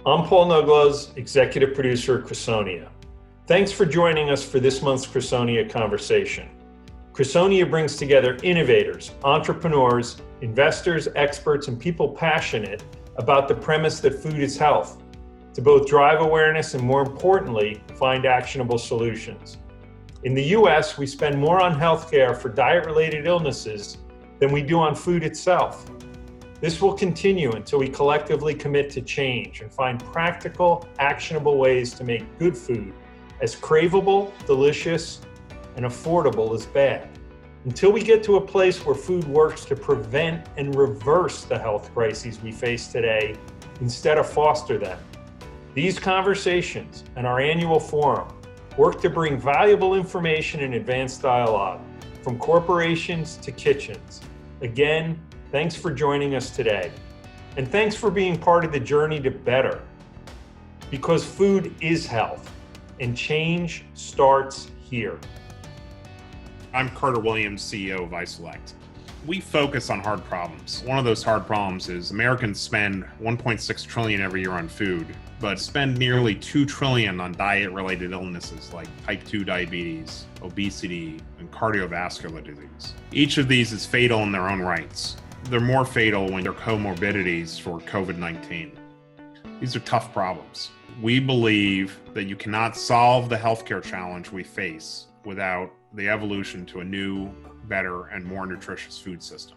I'm Paul Nuglows, Executive Producer at Crusonia. Thanks for joining us for this month's Crusonia Conversation. Crusonia brings together innovators, entrepreneurs, investors, experts, and people passionate about the premise that food is health, to both drive awareness and, more importantly, find actionable solutions. In the US, we spend more on healthcare for diet-related illnesses than we do on food itself. This will continue until we collectively commit to change and find practical, actionable ways to make good food as craveable, delicious, and affordable as bad. Until we get to a place where food works to prevent and reverse the health crises we face today instead of foster them. These conversations and our annual forum work to bring valuable information and advanced dialogue from corporations to kitchens. Again, thanks for joining us today. And thanks for being part of the journey to better. Because food is health, and change starts here. I'm Carter Williams, CEO of iSelect. We focus on hard problems. One of those hard problems is Americans spend $1.6 trillion every year on food, but spend nearly $2 trillion on diet-related illnesses like type 2 diabetes, obesity, and cardiovascular disease. Each of these is fatal in their own rights. They're more fatal when they're comorbidities for COVID-19. These are tough problems. We believe that you cannot solve the healthcare challenge we face without the evolution to a new, better, and more nutritious food system.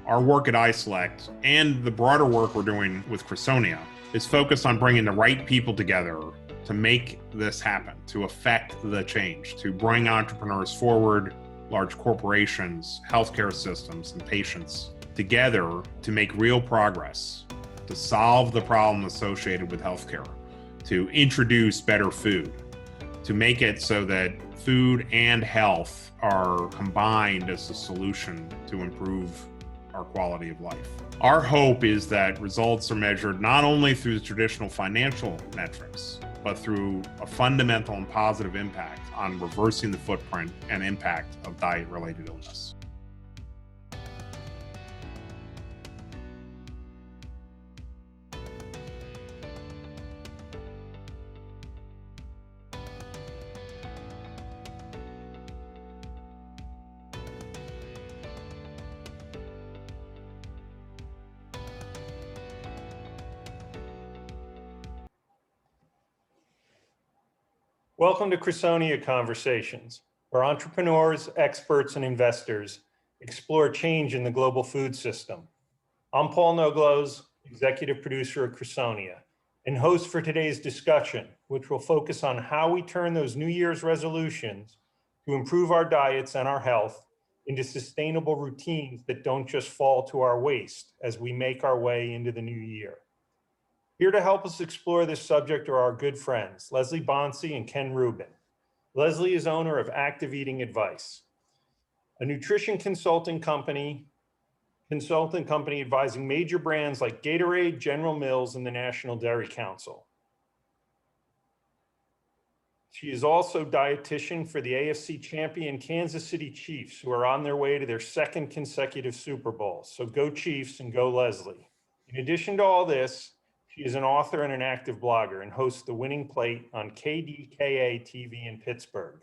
Our work at iSelect and the broader work we're doing with Crusonia is focused on bringing the right people together to make this happen, to affect the change, to bring entrepreneurs forward, large corporations, healthcare systems, and patients together to make real progress, to solve the problem associated with healthcare, to introduce better food, to make it so that food and health are combined as a solution to improve our quality of life. Our hope is that results are measured not only through the traditional financial metrics, but through a fundamental and positive impact on reversing the footprint and impact of diet-related illness. Welcome to Crusonia Conversations, where entrepreneurs, experts, and investors explore change in the global food system. I'm Paul Nuglows, Executive Producer at Crusonia, and host for today's discussion, which will focus on how we turn those New Year's resolutions to improve our diets and our health into sustainable routines that don't just fall to our waste as we make our way into the new year. Here to help us explore this subject are our good friends, Leslie Bonci and Ken Rubin. Leslie is owner of Active Eating Advice, a nutrition consulting company advising major brands like Gatorade, General Mills, and the National Dairy Council. She is also dietitian for the AFC champion Kansas City Chiefs, who are on their way to their second consecutive Super Bowl. So go Chiefs and go Leslie. In addition to all this, she is an author and an active blogger and hosts The Winning Plate on KDKA TV in Pittsburgh.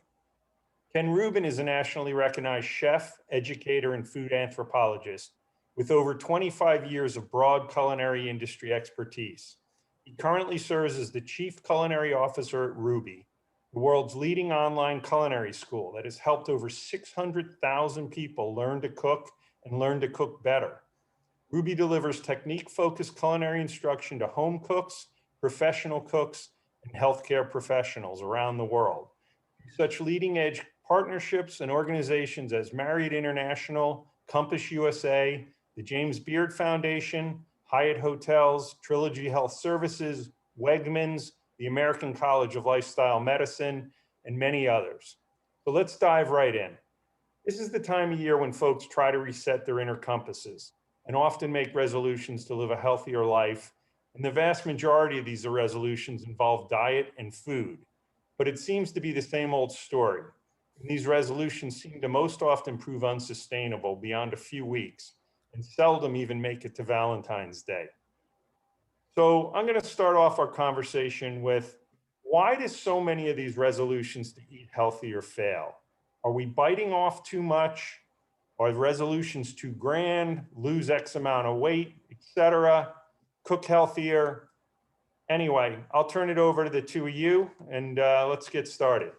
Ken Rubin is a nationally recognized chef, educator, and food anthropologist with over 25 years of broad culinary industry expertise. He currently serves as the Chief Culinary Officer at Rouxbe, the world's leading online culinary school that has helped over 600,000 people learn to cook and learn to cook better. Rouxbe delivers technique-focused culinary instruction to home cooks, professional cooks, and healthcare professionals around the world. Such leading-edge partnerships and organizations as Marriott International, Compass USA, the James Beard Foundation, Hyatt Hotels, Trilogy Health Services, Wegmans, the American College of Lifestyle Medicine, and many others. So let's dive right in. This is the time of year when folks try to reset their inner compasses and often make resolutions to live a healthier life. And the vast majority of these resolutions involve diet and food, but it seems to be the same old story. And these resolutions seem to most often prove unsustainable beyond a few weeks and seldom even make it to Valentine's Day. So I'm going to start off our conversation with, why do so many of these resolutions to eat healthier fail? Are we biting off too much? Are the resolutions too grand? Lose X amount of weight, etc. Cook healthier? Anyway, I'll turn it over to the two of you, and let's get started.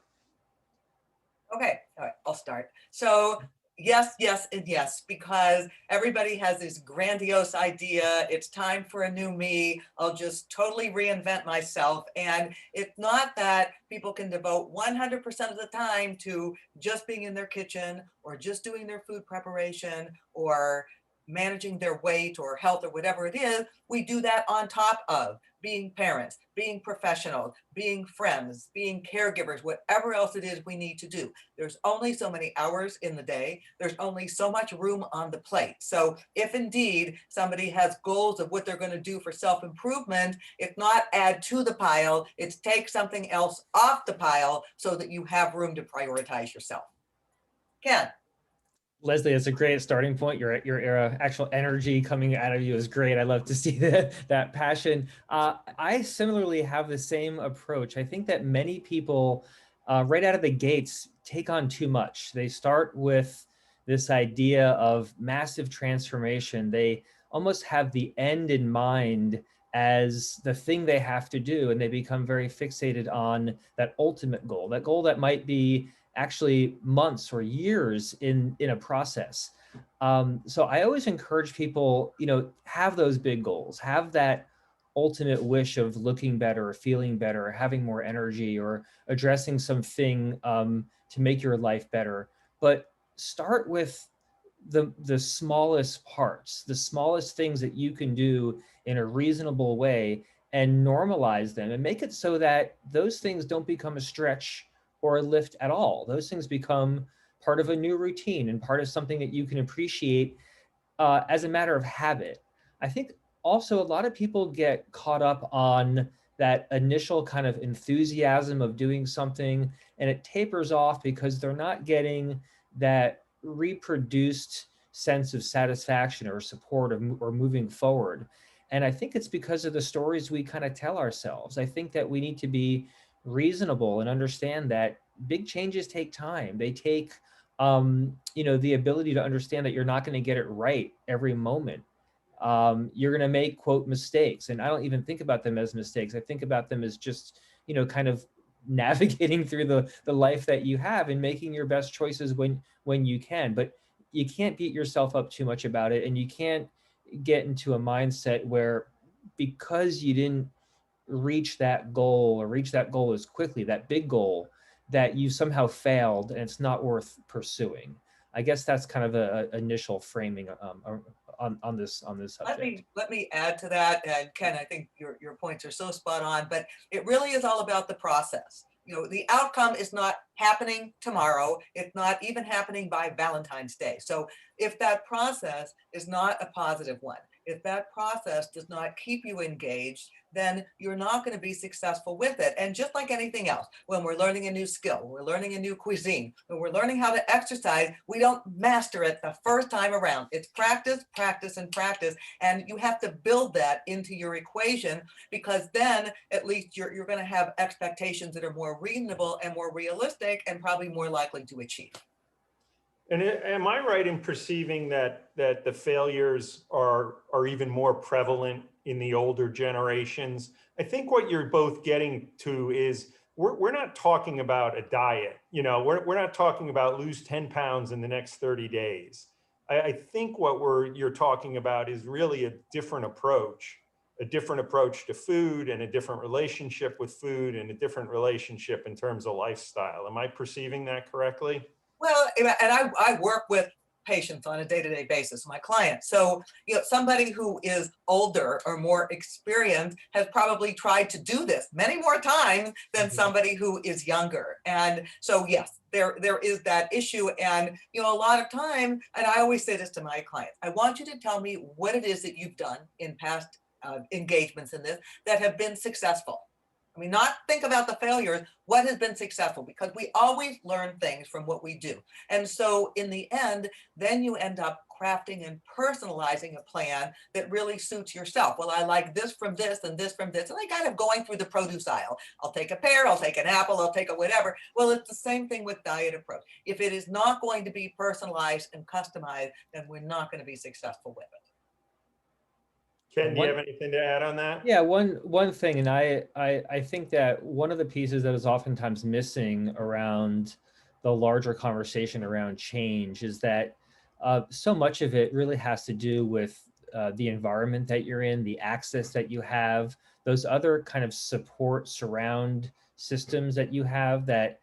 Okay, all right, I'll start. So yes, yes, and yes, because everybody has this grandiose idea. It's time for a new me. I'll just totally reinvent myself. And it's not that people can devote 100% of the time to just being in their kitchen or just doing their food preparation or managing their weight or health or whatever it is. We do that on top of being parents, being professionals, being friends, being caregivers, whatever else it is we need to do. There's only so many hours in the day. There's only so much room on the plate. So if indeed somebody has goals of what they're going to do for self-improvement, it's not add to the pile, it's take something else off the pile so that you have room to prioritize yourself. Ken. Leslie, it's a great starting point. Your actual energy coming out of you is great. I love to see that passion. I similarly have the same approach. I think that many people right out of the gates take on too much. They start with this idea of massive transformation. They almost have the end in mind as the thing they have to do, and they become very fixated on that ultimate goal, that goal that might be actually months or years in a process. So I always encourage people, have those big goals, have that ultimate wish of looking better, feeling better, having more energy, or addressing something to make your life better. But start with the smallest parts, the smallest things that you can do in a reasonable way, and normalize them and make it so that those things don't become a stretch or a lift at all. Those things become part of a new routine and part of something that you can appreciate as a matter of habit. I think also a lot of people get caught up on that initial kind of enthusiasm of doing something, and it tapers off because they're not getting that reproduced sense of satisfaction or support or moving forward. And I think it's because of the stories we kind of tell ourselves. I think that we need to be reasonable and understand that big changes take time. They take, the ability to understand that you're not going to get it right every moment. You're going to make, quote, mistakes. And I don't even think about them as mistakes. I think about them as just, kind of navigating through the life that you have and making your best choices when you can. But you can't beat yourself up too much about it. And you can't get into a mindset where, because you didn't reach that goal as quickly, that big goal, that you somehow failed and it's not worth pursuing. I guess that's kind of a initial framing on this subject. Let me add to that. And Ken, I think your points are so spot on, but it really is all about the process. The outcome is not happening tomorrow. It's not even happening by Valentine's Day. So if that process is not a positive one, if that process does not keep you engaged, then you're not going to be successful with it. And just like anything else, when we're learning a new skill, when we're learning a new cuisine, when we're learning how to exercise, we don't master it the first time around. It's practice, practice, and practice. And you have to build that into your equation, because then at least you're going to have expectations that are more reasonable and more realistic and probably more likely to achieve. And am I right in perceiving that the failures are even more prevalent in the older generations? I think what you're both getting to is we're not talking about a diet. We're not talking about lose 10 pounds in the next 30 days. I think what you're talking about is really a different approach to food, and a different relationship with food, and a different relationship in terms of lifestyle. Am I perceiving that correctly? Well, and I work with patients on a day-to-day basis, my clients. So, somebody who is older or more experienced has probably tried to do this many more times than somebody who is younger. And so, yes, there is that issue. And, a lot of time, and I always say this to my clients, I want you to tell me what it is that you've done in past engagements in this that have been successful. I mean, not think about the failures, what has been successful, because we always learn things from what we do. And so in the end, then you end up crafting and personalizing a plan that really suits yourself. Well, I like this from this and this from this, and I kind of going through the produce aisle. I'll take a pear, I'll take an apple, I'll take a whatever. Well, it's the same thing with diet approach. If it is not going to be personalized and customized, then we're not going to be successful with it. Ken, do you have anything to add on that? Yeah, one thing, and I think that one of the pieces that is oftentimes missing around the larger conversation around change is that so much of it really has to do with the environment that you're in, the access that you have, those other kind of support surround systems that you have that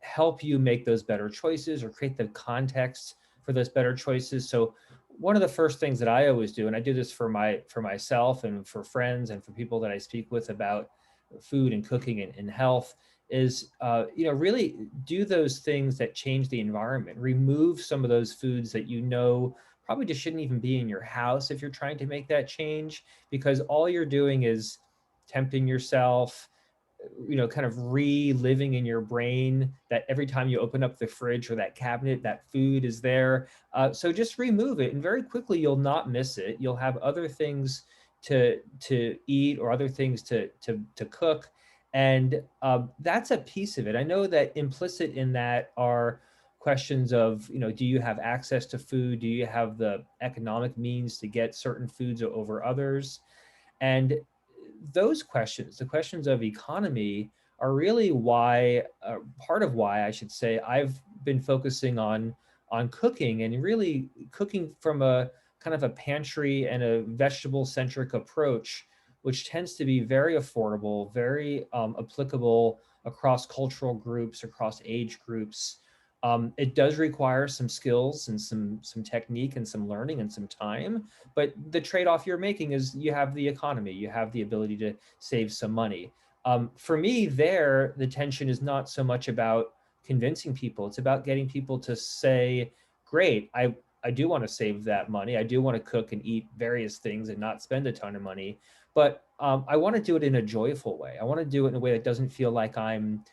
help you make those better choices or create the context for those better choices. So one of the first things that I always do, and I do this for myself and for friends and for people that I speak with about food and cooking and health, is really do those things that change the environment. Remove some of those foods that probably just shouldn't even be in your house if you're trying to make that change, because all you're doing is tempting yourself, kind of reliving in your brain that every time you open up the fridge or that cabinet, that food is there. So just remove it, and very quickly you'll not miss it. You'll have other things to eat or other things to cook, and that's a piece of it. I know that implicit in that are questions of, do you have access to food? Do you have the economic means to get certain foods over others? And those questions, the questions of economy, are really why, part of why I should say, I've been focusing on cooking, and really cooking from a kind of a pantry and a vegetable centric approach, which tends to be very affordable, very applicable across cultural groups, across age groups. It does require some skills and some technique and some learning and some time, but the trade-off you're making is you have the economy, you have the ability to save some money. For me, the tension is not so much about convincing people, it's about getting people to say, great, I do want to save that money, I do want to cook and eat various things and not spend a ton of money, but I want to do it in a joyful way. I want to do it in a way that doesn't feel like I'm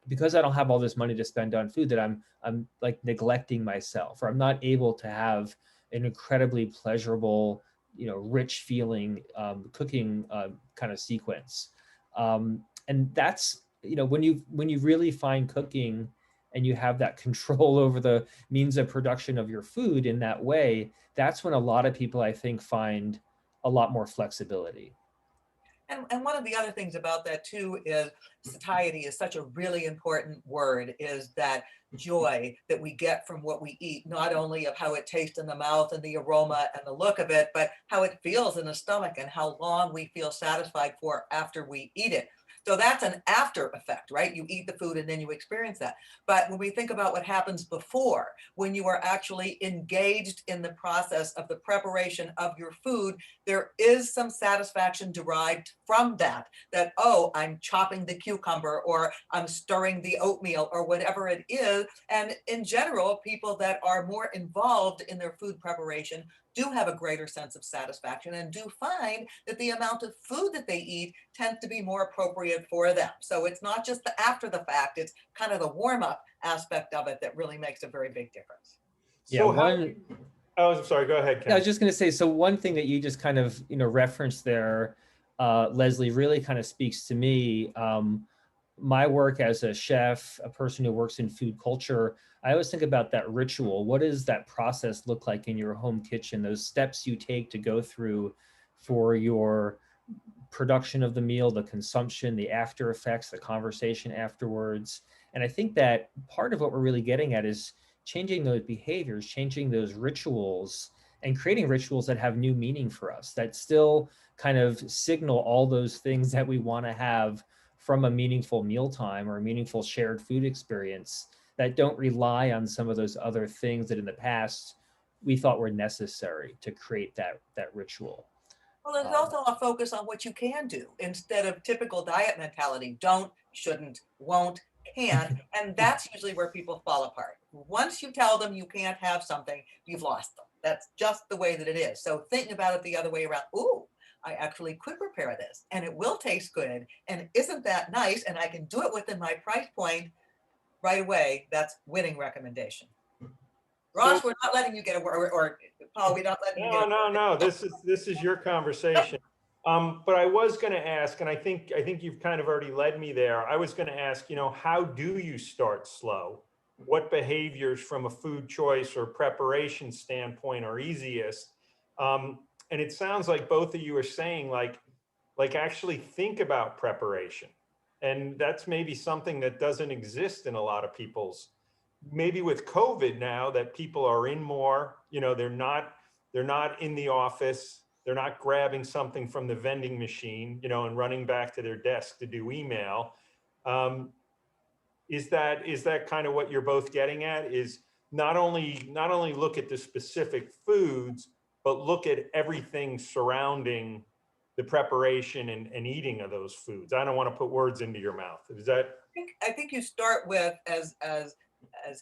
because I don't have all this money to spend on food, that I'm like neglecting myself, or I'm not able to have an incredibly pleasurable, rich feeling cooking kind of sequence. And that's, when you really find cooking and you have that control over the means of production of your food in that way, that's when a lot of people, I think, find a lot more flexibility. And one of the other things about that too is satiety is such a really important word, is that joy that we get from what we eat, not only of how it tastes in the mouth and the aroma and the look of it, but how it feels in the stomach and how long we feel satisfied for after we eat it. So that's an after effect, right? You eat the food and then you experience that. But when we think about what happens before, when you are actually engaged in the process of the preparation of your food, there is some satisfaction derived from that, oh, I'm chopping the cucumber, or I'm stirring the oatmeal, or whatever it is. And in general, people that are more involved in their food preparation do have a greater sense of satisfaction, and do find that the amount of food that they eat tends to be more appropriate for them. So it's not just the after the fact, it's kind of the warm-up aspect of it that really makes a very big difference. So I'm sorry, go ahead, Ken. I was just going to say, so one thing that you just kind of, referenced there, Leslie, really kind of speaks to me. My work as a chef, a person who works in food culture, I always think about that ritual. What does that process look like in your home kitchen? Those steps you take to go through for your production of the meal, the consumption, the after effects, the conversation afterwards. And I think that part of what we're really getting at is changing those behaviors, changing those rituals, and creating rituals that have new meaning for us, that still kind of signal all those things that we want to have from a meaningful mealtime or a meaningful shared food experience, that don't rely on some of those other things that in the past we thought were necessary to create that ritual. Well, there's also a focus on what you can do instead of typical diet mentality: don't, shouldn't, won't, can't. And that's usually where people fall apart. Once you tell them you can't have something, you've lost them. That's just the way that it is. So thinking about it the other way around, ooh, I actually could prepare this and it will taste good. And isn't that nice? And I can do it within my price point right away. That's winning recommendation. Ross, we're not letting you get a word, or Paul, we're not letting you get a word. No. This is your conversation. But I was going to ask, and I think you've kind of already led me there. I was going to ask, how do you start slow? What behaviors from a food choice or preparation standpoint are easiest? And it sounds like both of you are saying like actually think about preparation. And that's maybe something that doesn't exist in a lot of people's, maybe with COVID now that people are in more, they're not in the office. They're not grabbing something from the vending machine, and running back to their desk to do email. Is that kind of what you're both getting at? Is not only look at the specific foods, but look at everything surrounding the preparation and eating of those foods. I don't want to put words into your mouth. Is that? I think you start with, as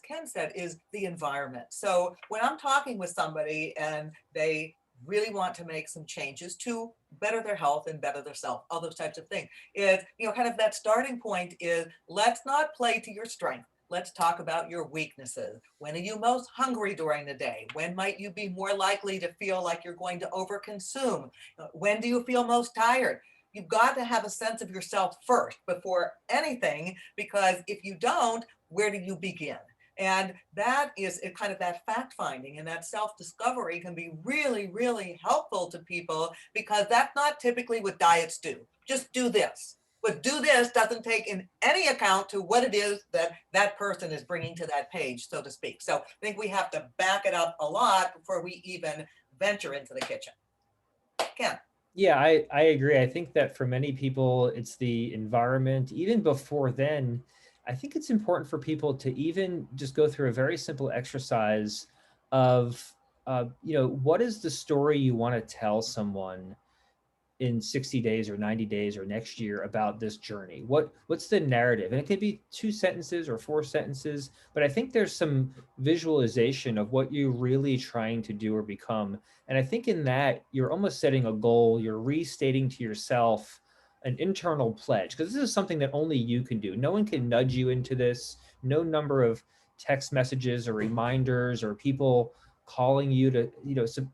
Ken said, is the environment. So when I'm talking with somebody and they really want to make some changes to better their health and better their self, all those types of things, is, kind of that starting point is, let's not play to your strength. Let's talk about your weaknesses. When are you most hungry during the day? When might you be more likely to feel like you're going to overconsume? When do you feel most tired? You've got to have a sense of yourself first before anything, because if you don't, where do you begin? And that is kind of that fact finding, and that self-discovery can be really, really helpful to people, because that's not typically what diets do. Just do this. But do this doesn't take in any account to what it is that that person is bringing to that page, so to speak. So I think we have to back it up a lot before we even venture into the kitchen. Ken. Yeah, I agree. I think that for many people, it's the environment. Even before then, I think it's important for people to even just go through a very simple exercise of, what is the story you want to tell someone in 60 days or 90 days or next year about this journey? What's the narrative? And it could be 2 sentences or 4 sentences, but I think there's some visualization of what you're really trying to do or become. And I think in that, you're almost setting a goal, you're restating to yourself an internal pledge, because this is something that only you can do. No one can nudge you into this. No number of text messages or reminders or people calling you to, so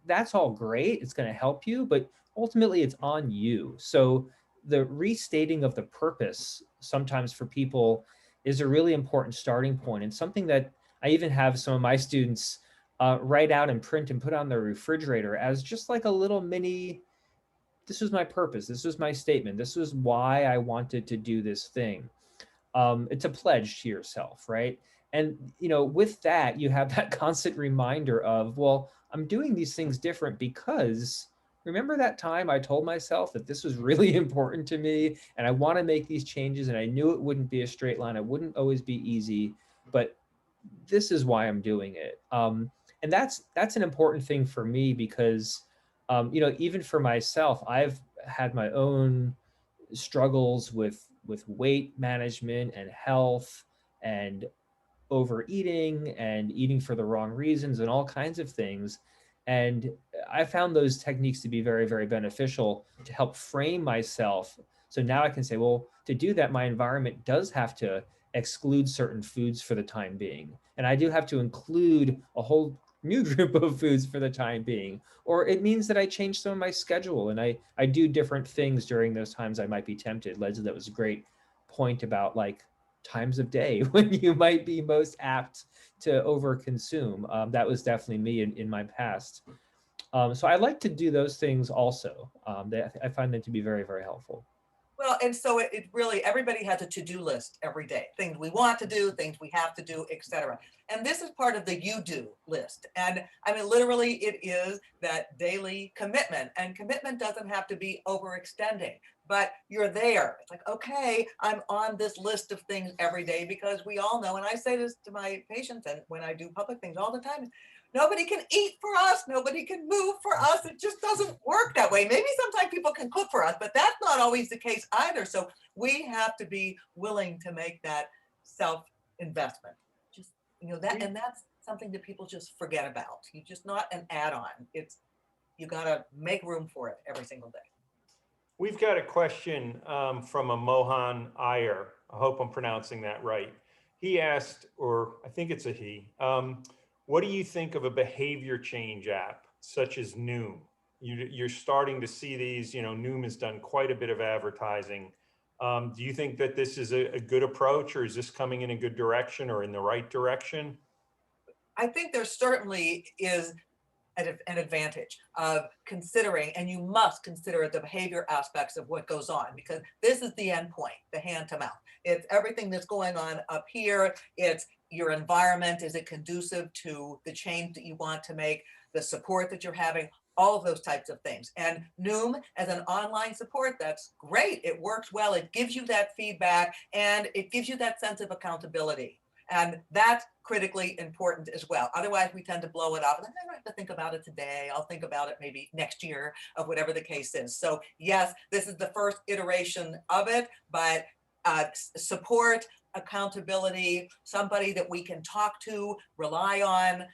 that's all great. It's going to help you, but ultimately it's on you. So the restating of the purpose sometimes for people is a really important starting point, and something that I even have some of my students write out and print and put on their refrigerator as just like a little mini, this was my purpose, this was my statement, this was why I wanted to do this thing. It's a pledge to yourself, right? And with that, you have that constant reminder of, well, I'm doing these things different because remember that time I told myself that this was really important to me and I want to make these changes, and I knew it wouldn't be a straight line. It wouldn't always be easy, but this is why I'm doing it. And that's an important thing for me, because, even for myself, I've had my own struggles with weight management and health and overeating and eating for the wrong reasons and all kinds of things. And I found those techniques to be very, very beneficial to help frame myself. So now I can say, well, to do that, my environment does have to exclude certain foods for the time being. And I do have to include a whole new group of foods for the time being. Or it means that I change some of my schedule and I do different things during those times I might be tempted. Leslie, that was a great point about like times of day when you might be most apt to overconsume. That was definitely me in my past. So I like to do those things also. I find them to be very, very helpful. Well, and so it really, everybody has a to-do list every day, things we want to do, things we have to do, etc. And this is part of the you do list. And I mean, literally it is that daily commitment, and commitment doesn't have to be overextending, but you're there. It's like, okay, I'm on this list of things every day, because we all know, and I say this to my patients and when I do public things all the time, nobody can eat for us. Nobody can move for us. It just doesn't work that way. Maybe sometimes people can cook for us, but that's not always the case either. So we have to be willing to make that self-investment. Just, that, and that's something that people just forget about. You're just not an add-on. It's you got to make room for it every single day. We've got a question from a Mohan Iyer. I hope I'm pronouncing that right. He asked, or I think it's a he, what do you think of a behavior change app such as Noom? You're starting to see these, Noom has done quite a bit of advertising. Do you think that this is a good approach, or is this coming in a good direction or in the right direction? I think there certainly is an advantage of considering, and you must consider the behavior aspects of what goes on, because this is the end point, the hand to mouth. It's everything that's going on up here. It's your environment. Is it conducive to the change that you want to make, the support that you're having, all of those types of things. And Noom as an online support, that's great. It works well. It gives you that feedback and it gives you that sense of accountability. And that's critically important as well. Otherwise, we tend to blow it up. And I don't have to think about it today. I'll think about it maybe next year, of whatever the case is. So yes, this is the first iteration of it, but support, accountability, somebody that we can talk to, rely on,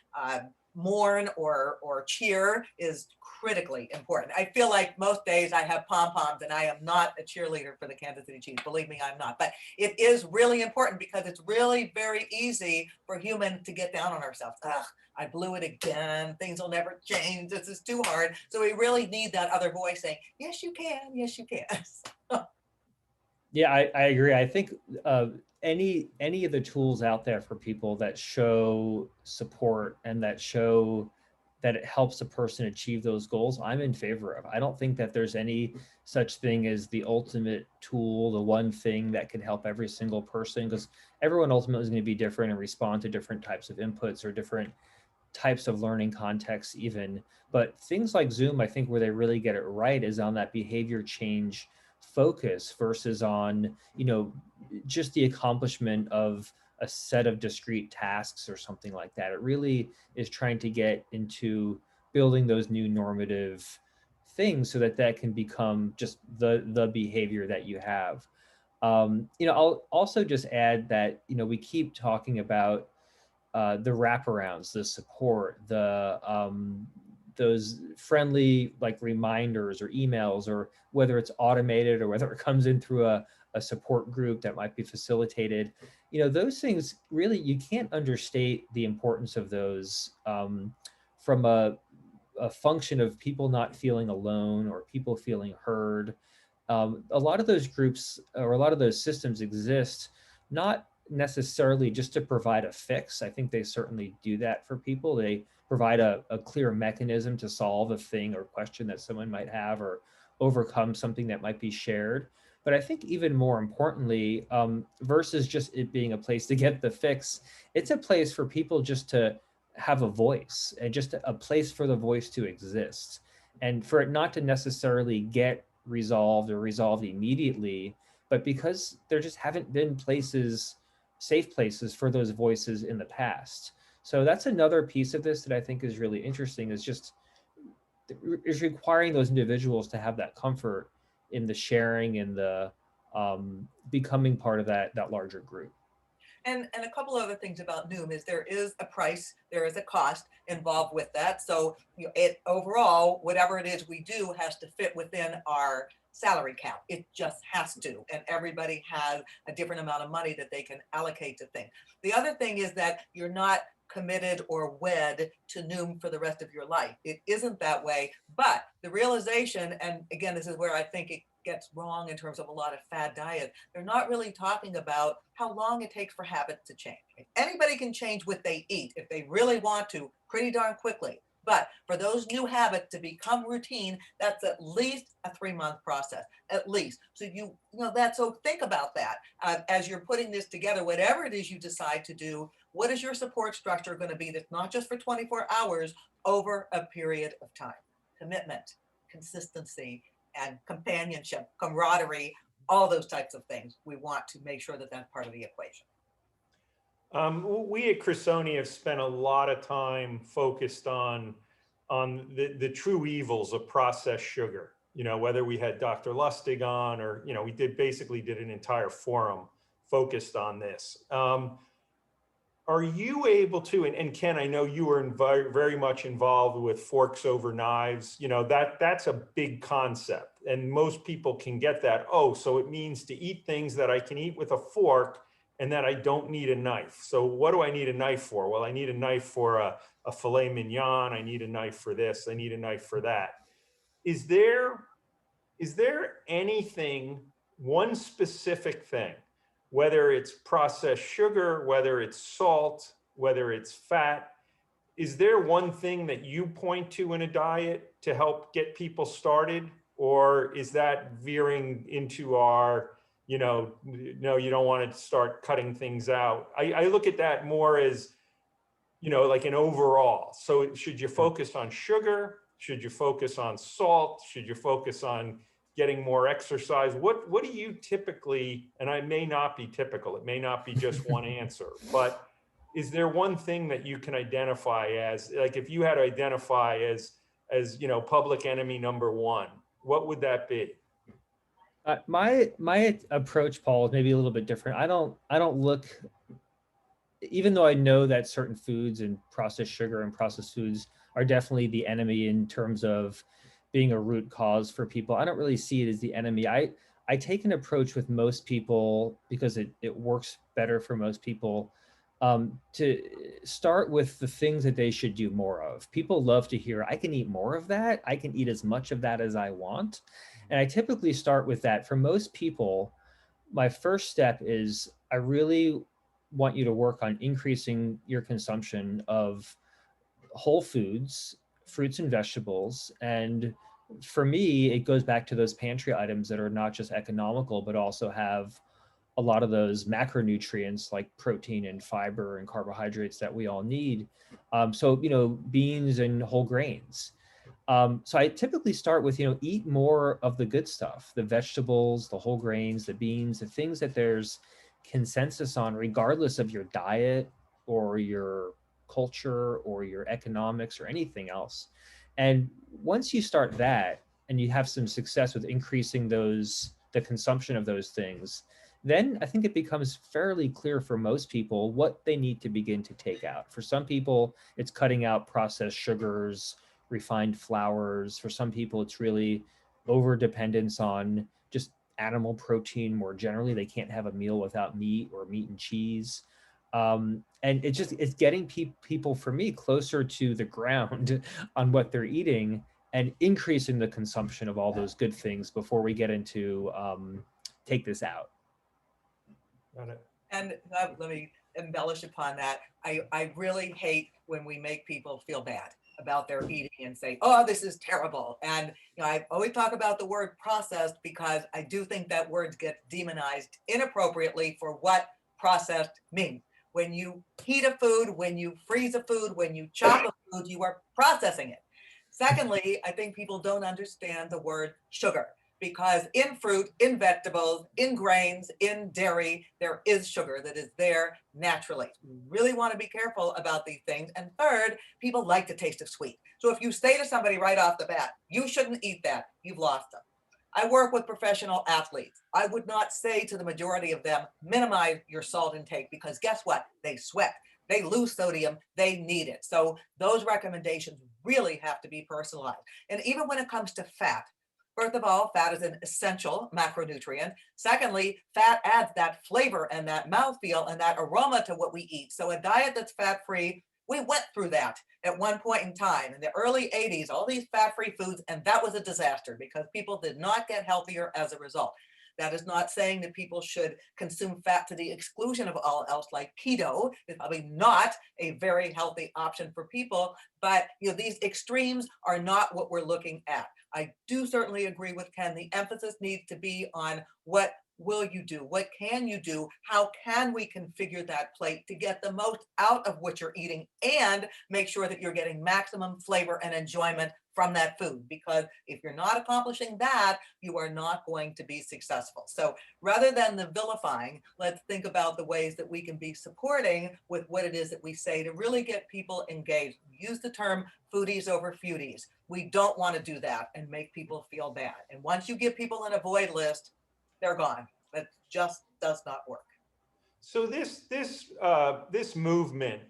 mourn or cheer is critically important. I feel like most days I have pom-poms and I am not a cheerleader for the Kansas City Chiefs. Believe me, I'm not. But it is really important because it's really very easy for humans to get down on ourselves. Ugh, I blew it again. Things will never change. This is too hard. So we really need that other voice saying, yes, you can. Yes, you can. Yeah, I agree. I think any of the tools out there for people that show support and that show that it helps a person achieve those goals, I'm in favor of. I don't think that there's any such thing as the ultimate tool, the one thing that can help every single person, because everyone ultimately is going to be different and respond to different types of inputs or different types of learning contexts even. But things like Zoom, I think where they really get it right is on that behavior change focus versus on, just the accomplishment of a set of discrete tasks or something like that. It really is trying to get into building those new normative things so that that can become just the behavior that you have. I'll also just add that, we keep talking about the wraparounds, the support, those friendly like reminders or emails, or whether it's automated or whether it comes in through a support group that might be facilitated. Those things really, you can't understate the importance of those from a function of people not feeling alone or people feeling heard. A lot of those groups or a lot of those systems exist not necessarily just to provide a fix. I think they certainly do that for people. They provide a clear mechanism to solve a thing or question that someone might have or overcome something that might be shared. But I think even more importantly, versus just it being a place to get the fix, it's a place for people just to have a voice and just a place for the voice to exist and for it not to necessarily get resolved or resolved immediately, but because there just haven't been safe places for those voices in the past. So that's another piece of this that I think is really interesting, is requiring those individuals to have that comfort in the sharing and the becoming part of that larger group. And a couple other things about Noom is there is a price, there is a cost involved with that. So it overall, whatever it is we do has to fit within our salary cap. It just has to. And everybody has a different amount of money that they can allocate to things. The other thing is that you're not committed or wed to Noom for the rest of your life. It isn't that way. But the realization, and again, this is where I think it gets wrong in terms of a lot of fad diets, they're not really talking about how long it takes for habits to change. Anybody can change what they eat if they really want to pretty darn quickly. But for those new habits to become routine, that's at least a 3-month process, at least. So so think about that as you're putting this together, whatever it is you decide to do. What is your support structure going to be that's not just for 24 hours over a period of time? Commitment, consistency, and companionship, camaraderie, all those types of things. We want to make sure that that's part of the equation. We at Crusonia have spent a lot of time focused on the true evils of processed sugar. Whether we had Dr. Lustig on or, we basically did an entire forum focused on this. are you able to, and Ken, I know you were very much involved with forks over knives, you know, that's a big concept and most people can get that. Oh, so it means to eat things that I can eat with a fork and that I don't need a knife. So what do I need a knife for? Well, I need a knife for a filet mignon. I need a knife for this. I need a knife for that. Is there anything, one specific thing, whether it's processed sugar, whether it's salt, whether it's fat, is there one thing that you point to in a diet to help get people started? Or is that veering into our, you know, no, you don't want to start cutting things out? I look at that more as, you know, like an overall. So should you focus on sugar? Should you focus on salt? Should you focus on getting more exercise? What do you typically, and I may not be typical, it may not be just one answer, but is there one thing that you can identify as, like if you had to identify as, you know, public enemy number one, what would that be? My approach, Paul, is maybe a little bit different. I don't look, even though I know that certain foods and processed sugar and processed foods are definitely the enemy in terms of being a root cause for people, I don't really see it as the enemy. I take an approach with most people because it works better for most people, to start with the things that they should do more of. People love to hear, I can eat more of that. I can eat as much of that as I want. And I typically start with that. For most people, my first step is I really want you to work on increasing your consumption of whole foods, fruits and vegetables. And for me, it goes back to those pantry items that are not just economical, but also have a lot of those macronutrients like protein and fiber and carbohydrates that we all need. So, you know, beans and whole grains. So I typically start with, you know, eat more of the good stuff, the vegetables, the whole grains, the beans, the things that there's consensus on, regardless of your diet or your culture or your economics or anything else. And once you start that and you have some success with increasing the consumption of those things, then I think it becomes fairly clear for most people what they need to begin to take out. For some people, it's cutting out processed sugars, refined flours. For some people, it's really over dependence on just animal protein more generally. They can't have a meal without meat or meat and cheese. And it's getting people, for me, closer to the ground on what they're eating and increasing the consumption of all those good things before we get into take this out. Got it. And let me embellish upon that. I really hate when we make people feel bad about their eating and say, oh, this is terrible. And you know, I always talk about the word processed because I do think that words get demonized inappropriately for what processed means. When you heat a food, when you freeze a food, when you chop a food, you are processing it. Secondly, I think people don't understand the word sugar, because in fruit, in vegetables, in grains, in dairy, there is sugar that is there naturally. We really want to be careful about these things. And third, people like the taste of sweet. So if you say to somebody right off the bat, you shouldn't eat that, you've lost them. I work with professional athletes. I would not say to the majority of them, minimize your salt intake, because guess what? They sweat. They lose sodium, they need it. So those recommendations really have to be personalized. And even when it comes to fat, first of all, fat is an essential macronutrient. Secondly, fat adds that flavor and that mouthfeel and that aroma to what we eat. So a diet that's fat-free, we went through that at one point in time in the early 80s, all these fat-free foods, and that was a disaster because people did not get healthier as a result. That is not saying that people should consume fat to the exclusion of all else, like keto is probably not a very healthy option for people, but you know, these extremes are not what we're looking at. I do certainly agree with Ken. The emphasis needs to be on what will you do? What can you do? How can we configure that plate to get the most out of what you're eating and make sure that you're getting maximum flavor and enjoyment from that food? Because if you're not accomplishing that, you are not going to be successful. So rather than the vilifying, let's think about the ways that we can be supporting with what it is that we say to really get people engaged. Use the term foodies over foodies. We don't want to do that and make people feel bad. And once you give people an avoid list, they're gone. That just does not work. So this movement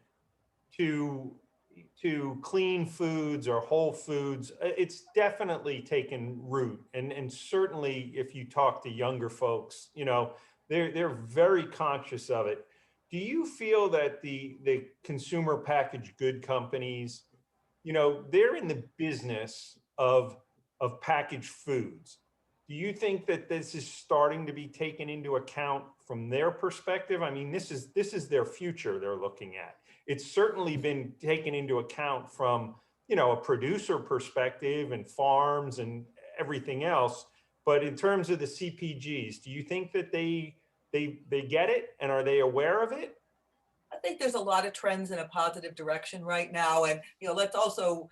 to clean foods or whole foods, it's definitely taken root. And certainly if you talk to younger folks, you know, they're very conscious of it. Do you feel that the consumer packaged good companies, you know, they're in the business of packaged foods? Do you think that this is starting to be taken into account from their perspective? I mean, this is their future they're looking at. It's certainly been taken into account from, you know, a producer perspective and farms and everything else. But in terms of the CPGs, do you think that they get it, and are they aware of it? I think there's a lot of trends in a positive direction right now. And, let's also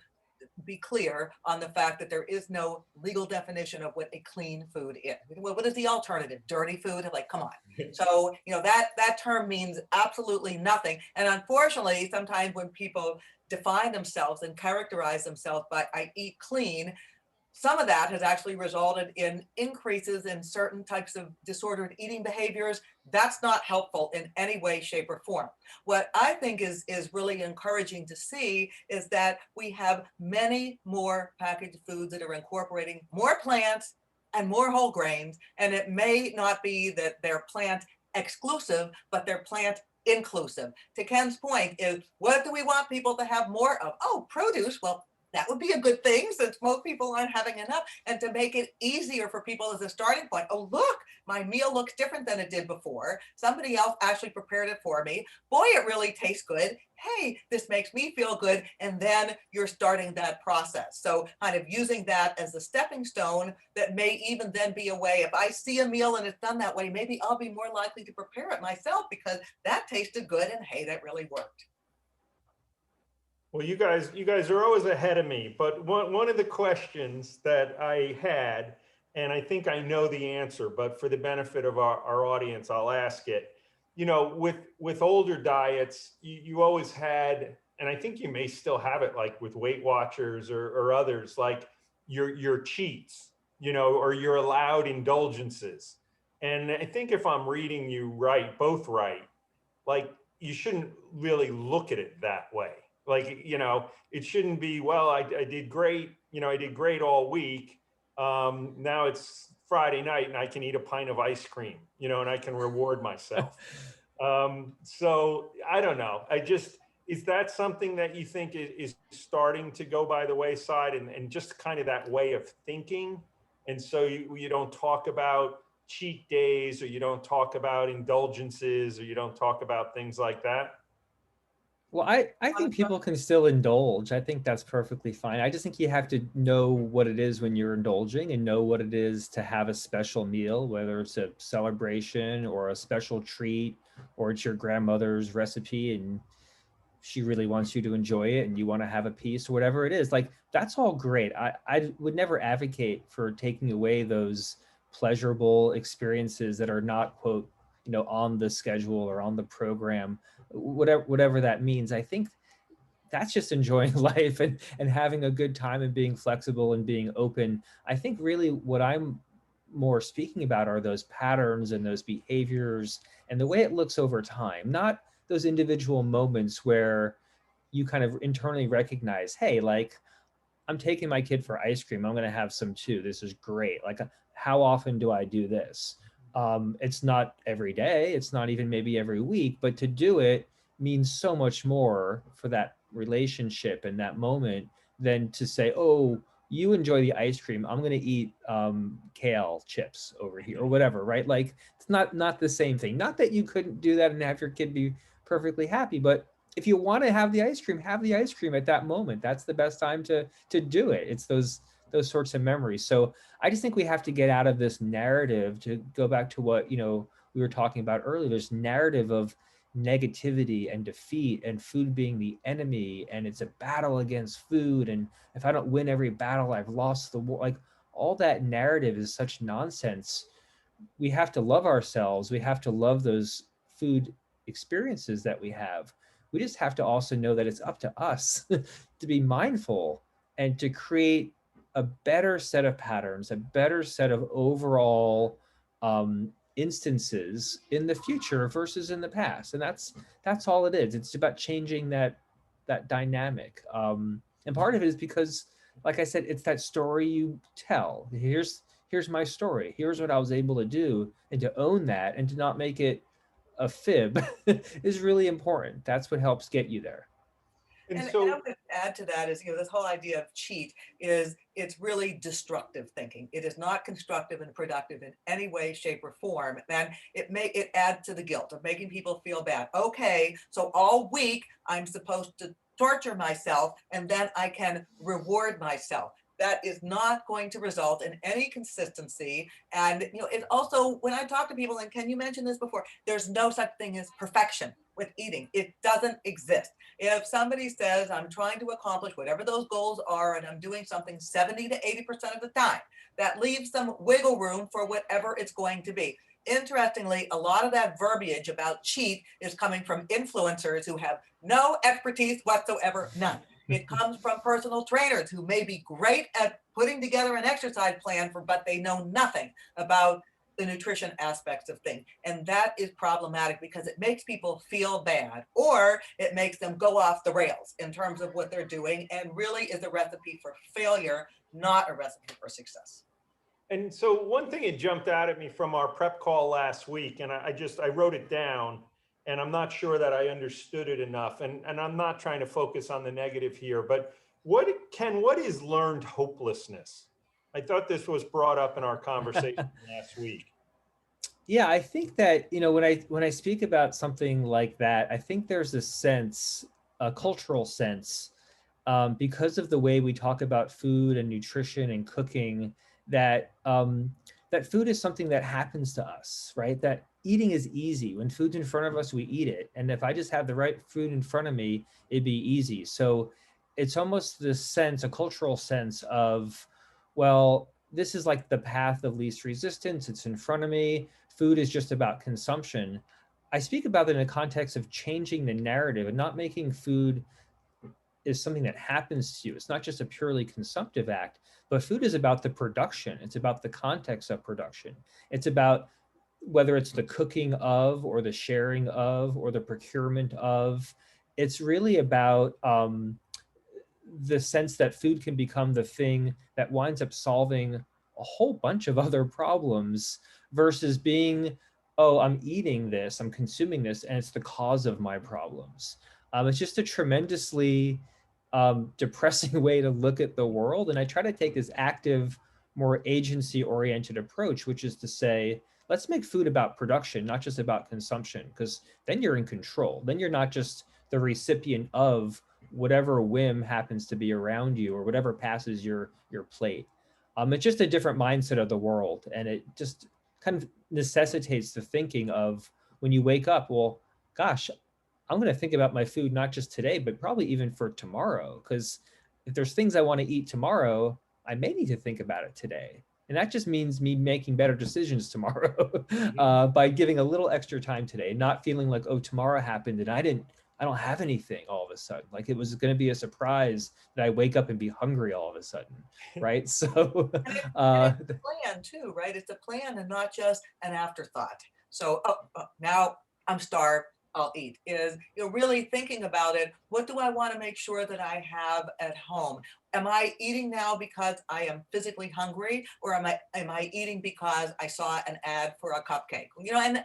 be clear on the fact that there is no legal definition of what a clean food is. What is the alternative? Dirty food? Like, come on. So, that term means absolutely nothing. And unfortunately, sometimes when people define themselves and characterize themselves by I eat clean, some of that has actually resulted in increases in certain types of disordered eating behaviors. That's not helpful in any way, shape, or form. What I think is really encouraging to see is that we have many more packaged foods that are incorporating more plants and more whole grains. And it may not be that they're plant exclusive, but they're plant inclusive. To Ken's point is, what do we want people to have more of? Oh, produce. Well, that would be a good thing since most people aren't having enough. And to make it easier for people as a starting point, oh, look, my meal looks different than it did before. Somebody else actually prepared it for me. Boy, it really tastes good. Hey, this makes me feel good. And then you're starting that process. So kind of using that as a stepping stone that may even then be a way, if I see a meal and it's done that way, maybe I'll be more likely to prepare it myself because that tasted good and hey, that really worked. Well, you guys are always ahead of me, but one of the questions that I had, and I think I know the answer, but for the benefit of our audience, I'll ask it. You know, with older diets, you always had, and I think you may still have it, like with Weight Watchers or others, like your cheats, you know, or your allowed indulgences. And I think if I'm reading you right, both right, like you shouldn't really look at it that way. Like, you know, it shouldn't be, well, I did great, you know, I did great all week. Now it's Friday night and I can eat a pint of ice cream, you know, and I can reward myself. So I don't know. Is that something that you think is starting to go by the wayside, and just kind of that way of thinking? And so you don't talk about cheat days, or you don't talk about indulgences, or you don't talk about things like that? Well, I think people can still indulge. I think that's perfectly fine. I just think you have to know what it is when you're indulging and know what it is to have a special meal, whether it's a celebration or a special treat, or it's your grandmother's recipe and she really wants you to enjoy it and you want to have a piece or whatever it is. Like, that's all great. I would never advocate for taking away those pleasurable experiences that are not, quote, on the schedule or on the program, whatever that means. I think that's just enjoying life and having a good time and being flexible and being open. I think really what I'm more speaking about are those patterns and those behaviors and the way it looks over time, not those individual moments where you kind of internally recognize, hey, like, I'm taking my kid for ice cream. I'm going to have some too. This is great. Like, how often do I do this? It's not every day. It's not even maybe every week, but to do it means so much more for that relationship and that moment than to say, oh, you enjoy the ice cream. I'm going to eat kale chips over here or whatever, right? Like, it's not the same thing. Not that you couldn't do that and have your kid be perfectly happy, but if you want to have the ice cream at that moment. That's the best time to do it. It's those sorts of memories. So I just think we have to get out of this narrative, to go back to what, we were talking about earlier, this narrative of negativity and defeat and food being the enemy, and it's a battle against food. And if I don't win every battle, I've lost the war. Like, all that narrative is such nonsense. We have to love ourselves. We have to love those food experiences that we have. We just have to also know that it's up to us to be mindful and to create a better set of patterns, a better set of overall instances in the future versus in the past. And that's all it is. It's about changing that dynamic. And part of it is because, like I said, it's that story you tell. Here's my story. Here's what I was able to do, and to own that and to not make it a fib is really important. That's what helps get you there. And And so, I would add to that is, this whole idea of cheat it's really destructive thinking. It is not constructive and productive in any way, shape, or form. And it adds to the guilt of making people feel bad. Okay, so all week I'm supposed to torture myself and then I can reward myself. That is not going to result in any consistency. And it also, when I talk to people, and Ken, you mentioned this before, there's no such thing as perfection with eating. It doesn't exist. If somebody says, I'm trying to accomplish whatever those goals are, and I'm doing something 70 to 80% of the time, that leaves some wiggle room for whatever it's going to be. Interestingly, a lot of that verbiage about cheat is coming from influencers who have no expertise whatsoever, none. It comes from personal trainers who may be great at putting together an exercise plan but they know nothing about the nutrition aspects of things. And that is problematic because it makes people feel bad, or it makes them go off the rails in terms of what they're doing, and really is a recipe for failure, not a recipe for success. and so one thing that jumped out at me from our prep call last week, and I wrote it down, and I'm not sure that I understood it enough. And I'm not trying to focus on the negative here, but what is learned hopelessness? I thought this was brought up in our conversation last week. Yeah, I think that, when I speak about something like that, I think there's a sense, a cultural sense, because of the way we talk about food and nutrition and cooking, that that food is something that happens to us, right? That eating is easy. When food's in front of us, we eat it. And if I just have the right food in front of me, it'd be easy. So it's almost this sense, a cultural sense of, well, this is like the path of least resistance. It's in front of me. Food is just about consumption. I speak about it in the context of changing the narrative and not making food is something that happens to you. It's not just a purely consumptive act, but food is about the production. It's about the context of production. It's about whether it's the cooking of, or the sharing of, or the procurement of. It's really about the sense that food can become the thing that winds up solving a whole bunch of other problems, versus being, oh, I'm eating this, I'm consuming this, and it's the cause of my problems. It's just a tremendously depressing way to look at the world. And I try to take this active, more agency-oriented approach, which is to say, let's make food about production, not just about consumption, because then you're in control. Then you're not just the recipient of whatever whim happens to be around you or whatever passes your plate. It's just a different mindset of the world. And it just kind of necessitates the thinking of, when you wake up, well, gosh, I'm going to think about my food, not just today, but probably even for tomorrow. Because if there's things I want to eat tomorrow, I may need to think about it today. And that just means me making better decisions tomorrow by giving a little extra time today, not feeling like, oh, tomorrow happened and I don't have anything all of a sudden. Like it was going to be a surprise that I wake up and be hungry all of a sudden, right? So And it's a plan too, right? It's a plan and not just an afterthought. So now I'm starved, I'll eat. Is really thinking about it. What do I want to make sure that I have at home? Am I eating now because I am physically hungry, or am I eating because I saw an ad for a cupcake?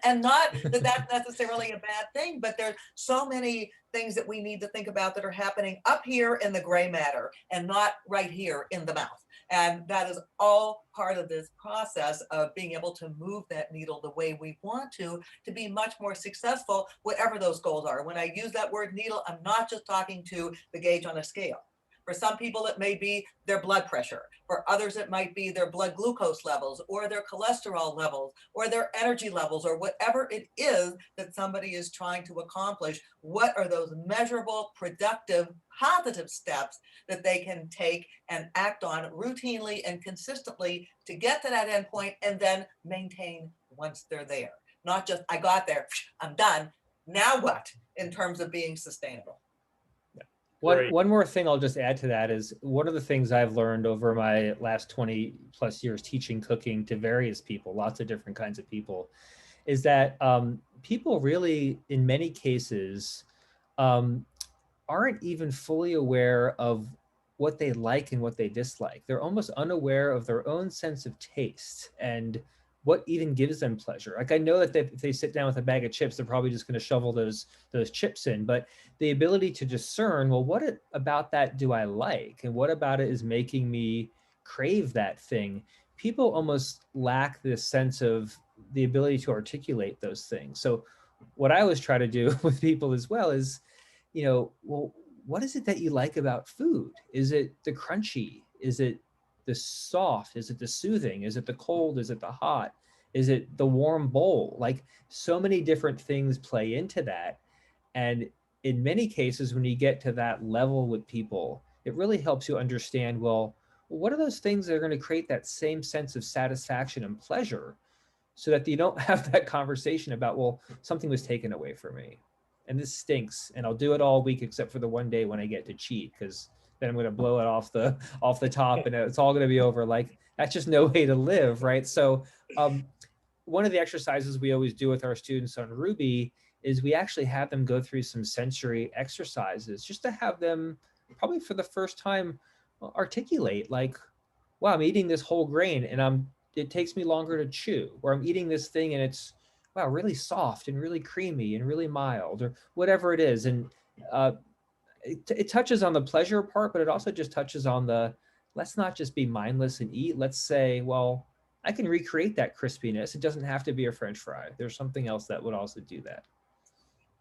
And not that that's necessarily a bad thing, but there's so many things that we need to think about that are happening up here in the gray matter and not right here in the mouth. And that is all part of this process of being able to move that needle the way we want to be much more successful, whatever those goals are. When I use that word needle, I'm not just talking to the gauge on a scale. For some people, it may be their blood pressure. For others, it might be their blood glucose levels, or their cholesterol levels, or their energy levels, or whatever it is that somebody is trying to accomplish. What are those measurable, productive, positive steps that they can take and act on routinely and consistently to get to that endpoint, and then maintain once they're there? Not just, I got there, I'm done. Now what, in terms of being sustainable? One more thing I'll just add to that is, one of the things I've learned over my last 20 plus years teaching cooking to various people, lots of different kinds of people, is that people really, in many cases, aren't even fully aware of what they like and what they dislike. They're almost unaware of their own sense of taste and what even gives them pleasure. Like I know that if they sit down with a bag of chips, they're probably just going to shovel those chips in. But the ability to discern, well, about that do I like, and what about it is making me crave that thing? People almost lack this sense of the ability to articulate those things. So what I always try to do with people as well is, well, what is it that you like about food? Is it the crunchy? Is it the soft? Is it the soothing? Is it the cold? Is it the hot? Is it the warm bowl? Like so many different things play into that. And in many cases, when you get to that level with people, it really helps you understand, well, what are those things that are going to create that same sense of satisfaction and pleasure so that you don't have that conversation about, well, something was taken away from me and this stinks and I'll do it all week except for the one day when I get to cheat, because then I'm going to blow it off the top and it's all going to be over. Like that's just no way to live, right? So one of the exercises we always do with our students on Rouxbe is we actually have them go through some sensory exercises just to have them probably for the first time articulate like, wow, I'm eating this whole grain and it takes me longer to chew, or I'm eating this thing and it's, wow, really soft and really creamy and really mild, or whatever it is. And it touches on the pleasure part, but it also just touches on let's not just be mindless and eat. Let's say, well, I can recreate that crispiness. It doesn't have to be a French fry. There's something else that would also do that.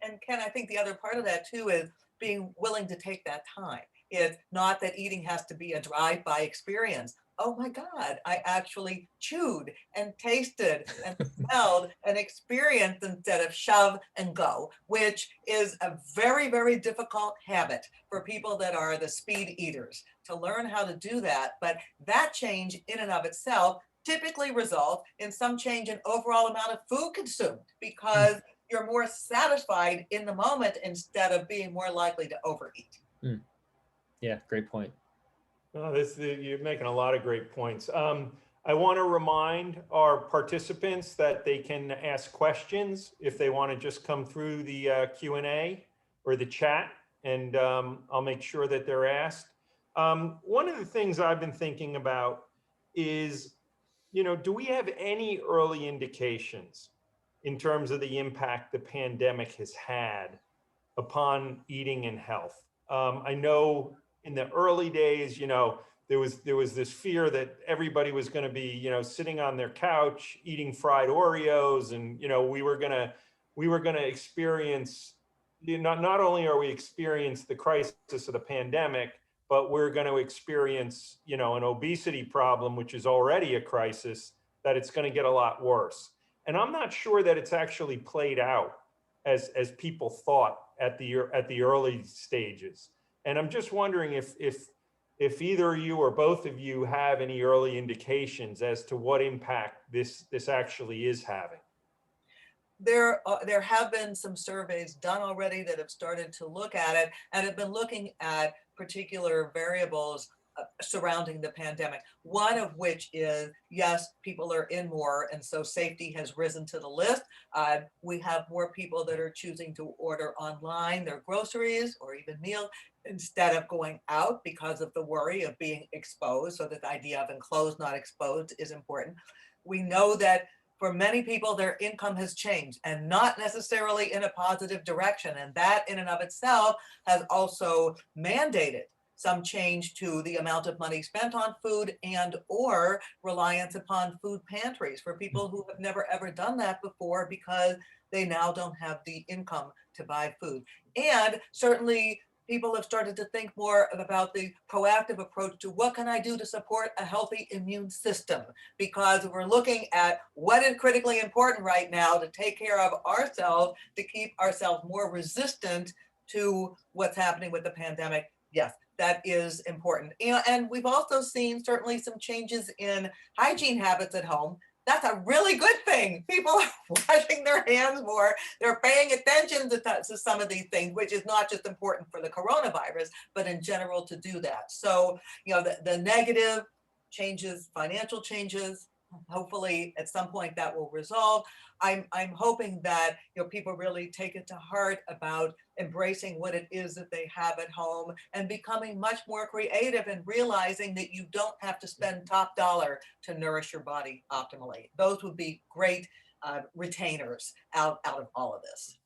And Ken, I think the other part of that too is being willing to take that time. It's not that eating has to be a drive-by experience. Oh my God, I actually chewed and tasted and smelled and experienced instead of shove and go, which is a very, very difficult habit for people that are the speed eaters to learn how to do that. But that change in and of itself typically results in some change in overall amount of food consumed because you're more satisfied in the moment instead of being more likely to overeat. Yeah, great point. Oh, you're making a lot of great points. I want to remind our participants that they can ask questions if they want to just come through the Q&A or the chat, and I'll make sure that they're asked. One of the things I've been thinking about is, do we have any early indications in terms of the impact the pandemic has had upon eating and health? I know in the early days, there was this fear that everybody was going to be, sitting on their couch eating fried Oreos, and we were going to experience, not only are we experience the crisis of the pandemic, but we're going to experience, an obesity problem, which is already a crisis, that it's going to get a lot worse. And I'm not sure that it's actually played out as people thought at the early stages. And I'm just wondering if either you or both of you have any early indications as to what impact this actually is having. There have been some surveys done already that have started to look at it and have been looking at particular variables surrounding the pandemic. One of which is, yes, people are in more, and so safety has risen to the list. We have more people that are choosing to order online their groceries or even meals instead of going out because of the worry of being exposed. So that the idea of enclosed, not exposed is important. We know that for many people, their income has changed and not necessarily in a positive direction. And that in and of itself has also mandated some change to the amount of money spent on food and or reliance upon food pantries for people who have never ever done that before because they now don't have the income to buy food. And certainly people have started to think more about the proactive approach to what can I do to support a healthy immune system? Because we're looking at what is critically important right now to take care of ourselves, to keep ourselves more resistant to what's happening with the pandemic. Yes, that is important. And we've also seen certainly some changes in hygiene habits at home. That's a really good thing. People are washing their hands more. They're paying attention to some of these things, which is not just important for the coronavirus, but in general to do that. So, the negative changes, financial changes, hopefully at some point that will resolve. I'm hoping that, you know, people really take it to heart about embracing what it is that they have at home and becoming much more creative and realizing that you don't have to spend top dollar to nourish your body optimally. Those would be great retainers out of all of this.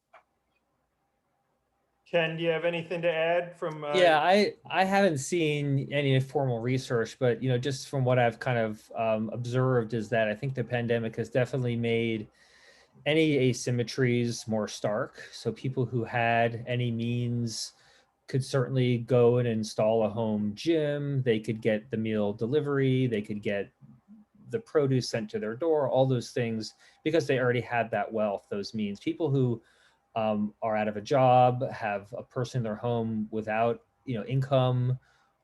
Ken, do you have anything to add from? Yeah, I haven't seen any formal research, but you know, just from what I've kind of observed is that I think the pandemic has definitely made any asymmetries more stark. So people who had any means could certainly go and install a home gym. They could get the meal delivery. They could get the produce sent to their door. All those things because they already had that wealth, those means. People who are out of a job, have a person in their home without, you know, income,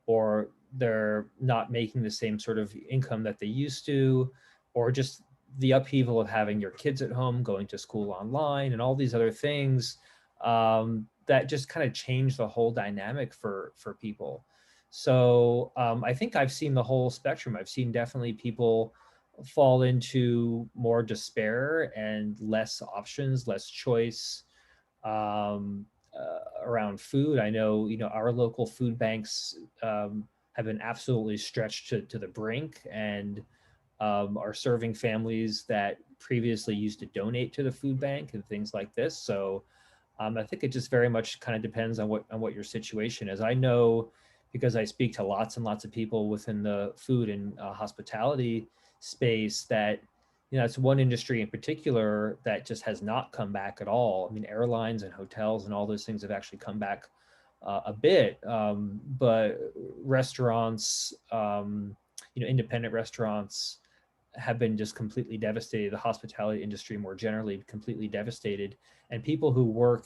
or they're not making the same sort of income that they used to, or just the upheaval of having your kids at home, going to school online, and all these other things that just kind of change the whole dynamic for people. So I think I've seen the whole spectrum. I've seen definitely people fall into more despair and less options, less choice around food. I know, you know, our local food banks have been absolutely stretched to the brink and are serving families that previously used to donate to the food bank and things like this. So I think it just very much kind of depends on what your situation is. I know because I speak to lots and lots of people within the food and hospitality space that, you know, it's one industry in particular that just has not come back at all. I mean, airlines and hotels and all those things have actually come back a bit, but restaurants, you know, independent restaurants have been just completely devastated. The hospitality industry more generally completely devastated, and people who work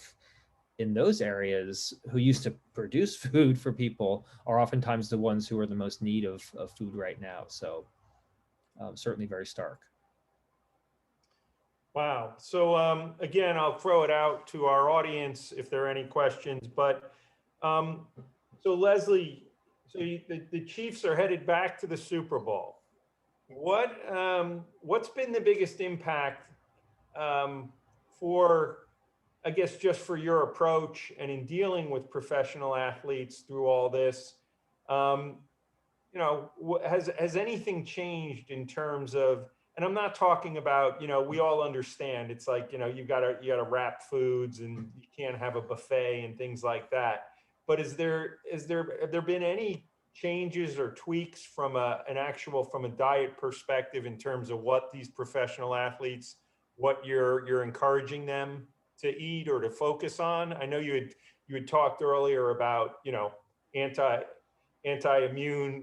in those areas who used to produce food for people are oftentimes the ones who are the most need of food right now. So certainly very stark. Wow. So again, I'll throw it out to our audience if there are any questions. But so Leslie, so the Chiefs are headed back to the Super Bowl. What's been the biggest impact for, I guess, just for your approach and in dealing with professional athletes through all this? You know, has anything changed in terms of, and I'm not talking about, you know, we all understand it's like, you know, you gotta wrap foods and you can't have a buffet and things like that. But have there been any changes or tweaks from from a diet perspective in terms of what these professional athletes, what you're encouraging them to eat or to focus on? I know you had talked earlier about, you know, anti-immune,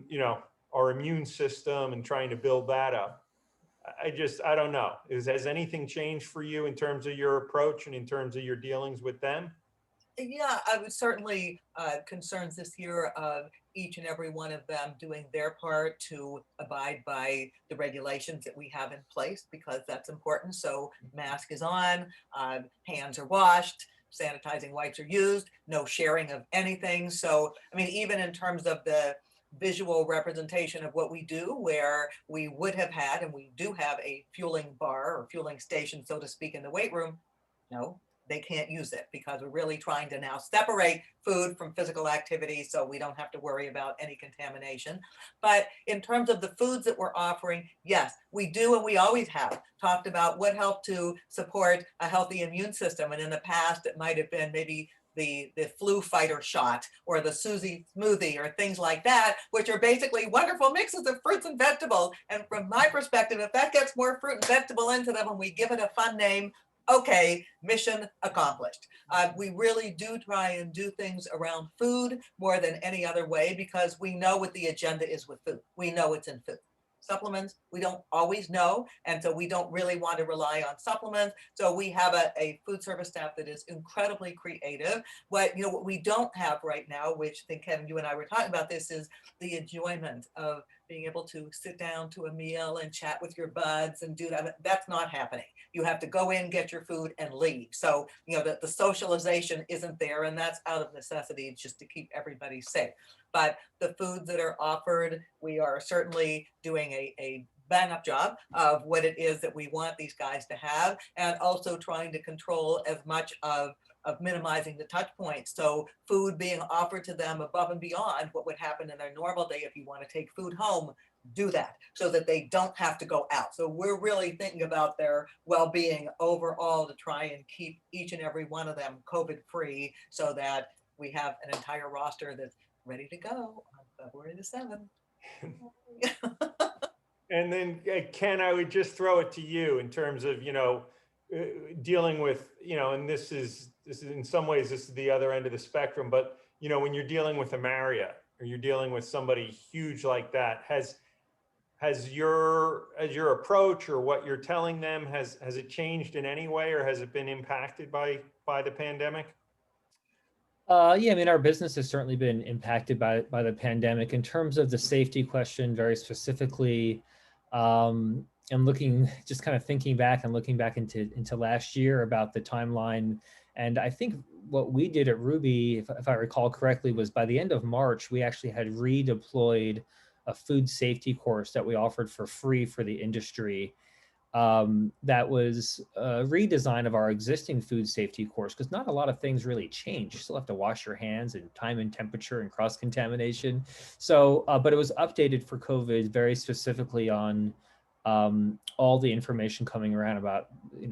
you know, our immune system and trying to build that up. I don't know. Has anything changed for you in terms of your approach and in terms of your dealings with them? Yeah, I was certainly concerns this year of each and every one of them doing their part to abide by the regulations that we have in place, because that's important. So mask is on, hands are washed, sanitizing wipes are used, no sharing of anything. So, I mean, even in terms of the visual representation of what we do, where we would have had, and we do have a fueling bar or fueling station, so to speak, in the weight room, no, they can't use it because we're really trying to now separate food from physical activity so we don't have to worry about any contamination. But in terms of the foods that we're offering, yes, we do, and we always have talked about what helped to support a healthy immune system. And in the past, it might have been maybe the flu fighter shot or the Susie smoothie or things like that, which are basically wonderful mixes of fruits and vegetables. And from my perspective, if that gets more fruit and vegetable into them and we give it a fun name, okay, mission accomplished. We really do try and do things around food more than any other way, because we know what the agenda is with food. We know it's in food. Supplements, we don't always know, and so we don't really want to rely on supplements. So we have a food service staff that is incredibly creative. What we don't have right now, which I think Kevin, you and I were talking about this, is the enjoyment of being able to sit down to a meal and chat with your buds and do that. That's not happening. You have to go in, get your food, and leave. So the socialization isn't there, and that's out of necessity just to keep everybody safe. But the foods that are offered, we are certainly doing a bang up job of what it is that we want these guys to have, and also trying to control as much of minimizing the touch points. So food being offered to them above and beyond what would happen in their normal day. If you want to take food home, do that so that they don't have to go out. So we're really thinking about their well-being overall to try and keep each and every one of them COVID free, so that we have an entire roster that's ready to go on February the 7th. And then Ken, I would just throw it to you in terms of, dealing with, and this is in some ways, this is the other end of the spectrum, but, when you're dealing with a Marriott or you're dealing with somebody huge like that, has your approach or what you're telling them, has it changed in any way, or has it been impacted by the pandemic? Yeah, I mean, our business has certainly been impacted by the pandemic. In terms of the safety question, very specifically, and just kind of thinking back and looking back into last year about the timeline. And I think what we did at Rouxbe, if I recall correctly, was by the end of March, we actually had redeployed a food safety course that we offered for free for the industry. That was a redesign of our existing food safety course, because not a lot of things really change. You still have to wash your hands, and time and temperature and cross-contamination. So, but it was updated for COVID very specifically on all the information coming around about,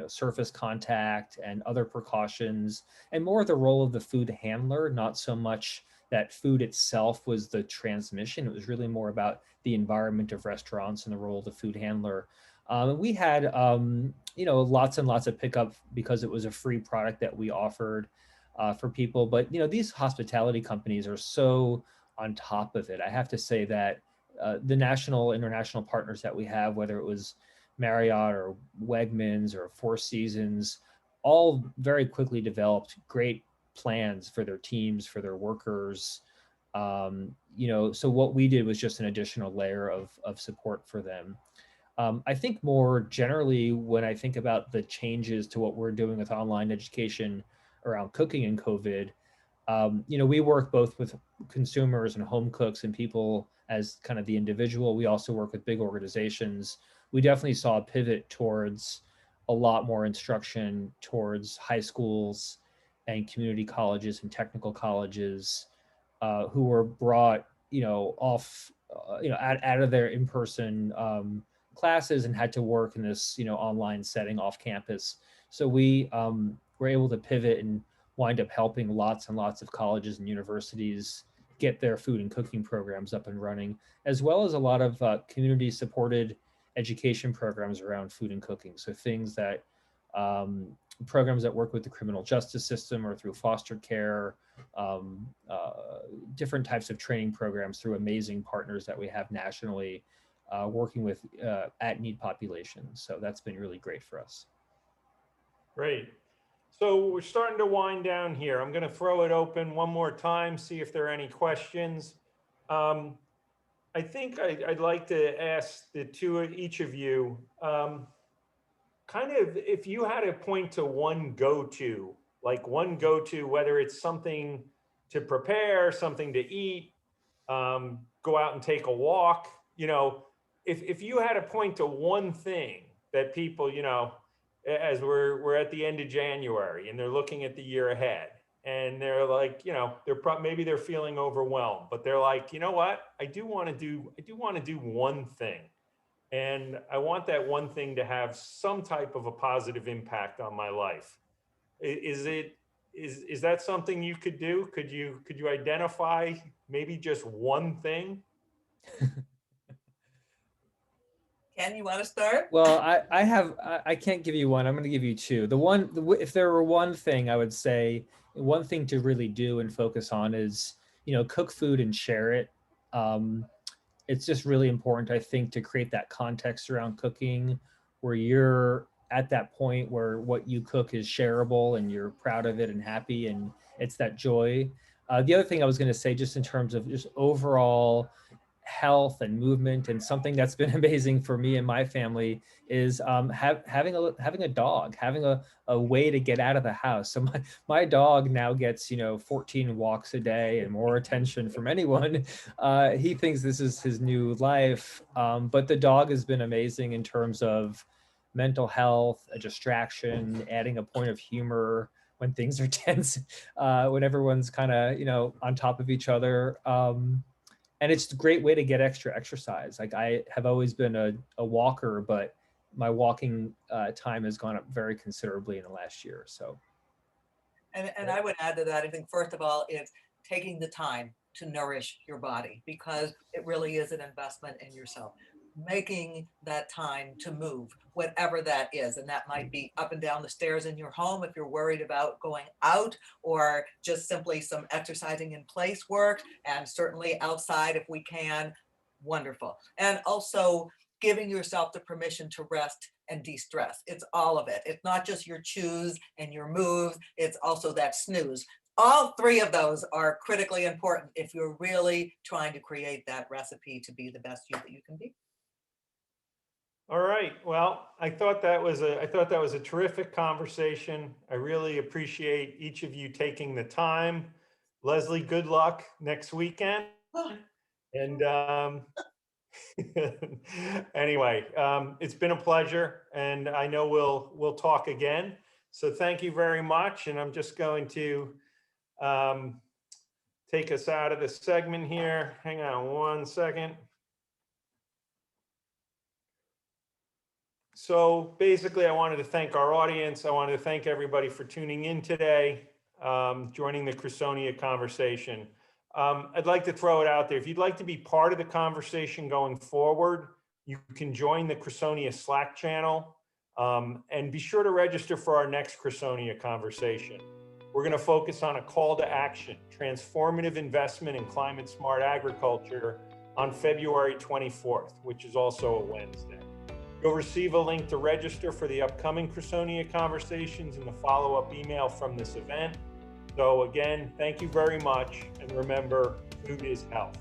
surface contact and other precautions, and more the role of the food handler, not so much that food itself was the transmission. It was really more about the environment of restaurants and the role of the food handler. We had, lots and lots of pickup because it was a free product that we offered for people. But, these hospitality companies are so on top of it. I have to say that the national, international partners that we have, whether it was Marriott or Wegmans or Four Seasons, all very quickly developed great plans for their teams, for their workers. So what we did was just an additional layer of support for them. I think more generally, when I think about the changes to what we're doing with online education around cooking in COVID, we work both with consumers and home cooks and people as kind of the individual. We also work with big organizations. We definitely saw a pivot towards a lot more instruction towards high schools and community colleges and technical colleges who were brought, off, out of their in-person classes and had to work in this, online setting off campus. So we were able to pivot and wind up helping lots and lots of colleges and universities get their food and cooking programs up and running, as well as a lot of community supported education programs around food and cooking. So things that programs that work with the criminal justice system or through foster care, different types of training programs through amazing partners that we have nationally working with at-need populations. So that's been really great for us. Great. So we're starting to wind down here. I'm going to throw it open one more time, see if there are any questions. I think I'd like to ask each of you, kind of if you had to point to one go-to, whether it's something to prepare, something to eat, go out and take a walk, if you had to point to one thing that people, as we're at the end of January and they're looking at the year ahead and they're like, maybe they're feeling overwhelmed, but they're like, you know what, I do want to do one thing. And I want that one thing to have some type of a positive impact on my life. Is that something you could do? Could you identify maybe just one thing? Ken, you want to start? Well, I can't give you one. I'm going to give you two. If there were one thing, I would say one thing to really do and focus on is, cook food and share it. It's just really important, I think, to create that context around cooking where you're at that point where what you cook is shareable and you're proud of it and happy and it's that joy. The other thing I was going to say, just in terms of just overall health and movement. And something that's been amazing for me and my family is having a dog, having a way to get out of the house. So my dog now gets 14 walks a day and more attention from anyone. He thinks this is his new life, but the dog has been amazing in terms of mental health, a distraction, adding a point of humor when things are tense, when everyone's kind of on top of each other. And it's a great way to get extra exercise. Like, I have always been a walker, but my walking time has gone up very considerably in the last year or so. And I would add to that, I think, first of all, it's taking the time to nourish your body, because it really is an investment in yourself. Making that time to move, whatever that is. And that might be up and down the stairs in your home if you're worried about going out, or just simply some exercising in place work, and certainly outside if we can. Wonderful. And also giving yourself the permission to rest and de-stress. It's all of it. It's not just your chews and your moves, it's also that snooze. All three of those are critically important if you're really trying to create that recipe to be the best you that you can be. All right. Well, I thought that was a terrific conversation. I really appreciate each of you taking the time. Leslie, good luck next weekend. And anyway, it's been a pleasure, and I know we'll talk again. So thank you very much. And I'm just going to take us out of this segment here. Hang on one second. So basically, I wanted to thank our audience. I wanted to thank everybody for tuning in today, joining the Crusonia Conversation. I'd like to throw it out there. If you'd like to be part of the conversation going forward, you can join the Crusonia Slack channel, and be sure to register for our next Crusonia Conversation. We're going to focus on a call to action, transformative investment in climate smart agriculture, on February 24th, which is also a Wednesday. You'll receive a link to register for the upcoming Crusonia Conversations in the follow-up email from this event. So again, thank you very much. And remember, food is health.